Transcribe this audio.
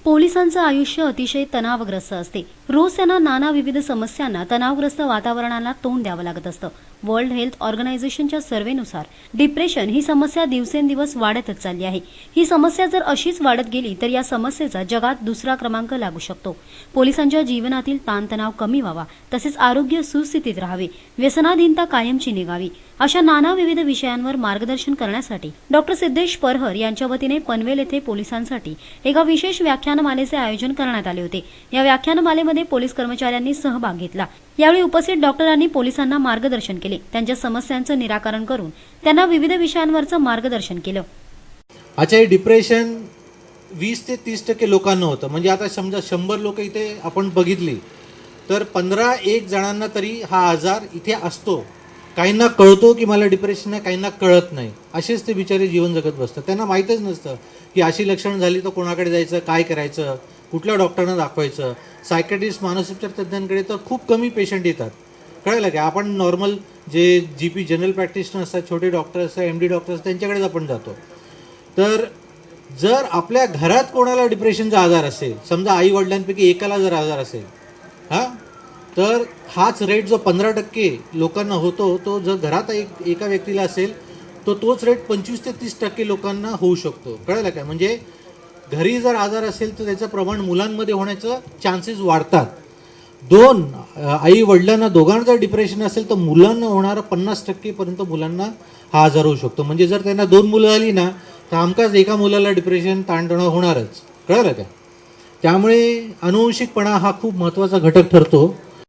पोलिसांचं आयुष्य अतिशय तणावग्रस्त असते. रोज त्यांना नाना विविध समस्यांना, तणावग्रस्त वातावरणाला तोंड द्यावं लागत असतं. वर्ल्ड हेल्थ ऑर्गनायझेशनच्या सर्व्हेनुसार डिप्रेशन ही समस्या दिवसेंदिवस वाढतच चालली आहे. ही समस्या जर अशीच वाढत गेली तर या समस्येचा जगात दुसरा क्रमांक लागू शकतो. पोलिसांच्या जीवनातील ताणतणाव कमी व्हावा, तसेच आरोग्य सुस्थितीत राहावे, व्यसनाधीनता कायमची निघावी, अशा नाना विविध विषयांवर मार्गदर्शन करण्यासाठी डॉक्टर सिद्धेश परहर यांच्या वतीने पनवेल येथे पोलिसांसाठी एका विशेष व्याख्यानमालेचे आयोजन करण्यात आले होते. या व्याख्यानमालेमध्ये पोलीस कर्मचाऱ्यांनी सहभाग घेतला. यावेळी उपस्थित डॉक्टरांनी पोलिसांना मार्गदर्शन केले. त्यांच्या समस्यांचं निराकरण करून त्यांना विविध विषयांवरचं मार्गदर्शन केलं. अच्छा, डिप्रेशन 20 ते 30% लोकांना होतं. म्हणजे आता समजा 100 लोक इथे आपण बघितली तर 15-1 जणांना तरी हा आजार इथे असतो. काहींना कळतो की मला डिप्रेशन आहे, काहींना कळत नाही. असेच ते बिचारे जीवन जगत बसतात. त्यांना माहीतच नसतं की अशी लक्षणं झाली तर कोणाकडे जायचं, काय करायचं, कुठल्या डॉक्टरांना दाखवायचं. सायकॅट्रिस्ट, मानसोपचार तज्ज्ञांकडे तर खूप कमी पेशंट येतात. कळलं की आपण नॉर्मल जे GP जनरल प्रॅक्टिशनर असतात, छोटे डॉक्टर असतात, MD डॉक्टर असतात, त्यांच्याकडेच आपण जातो. तर जर आपल्या घरात कोणाला डिप्रेशनचा आजार असेल, समजा आई वडिलांपैकी एकाला जर आजार असेल तर हाच रेट जो 15% लोकांना होतो, तो जर घरात एका व्यक्तीला असेल तर तोच रेट 25 ते 30% लोकांना होऊ शकतो. कळलं काय? म्हणजे घरी जर आजार असेल तर त्याचं प्रमाण मुलांमध्ये होण्याचं चान्सेस वाढतात. आई वडिलांना दोघांना जर डिप्रेशन असेल तर मुलांना होणारं 50% पर्यंत मुलांना हा आजार होऊ शकतो. म्हणजे जर त्यांना 2 मुलं आली ना तर हमखास एका मुलाला डिप्रेशन, ताणतणाव होणारच. कळलं काय? त्यामुळे अनुवंशिकपणा हा खूप महत्त्वाचा घटक ठरतो.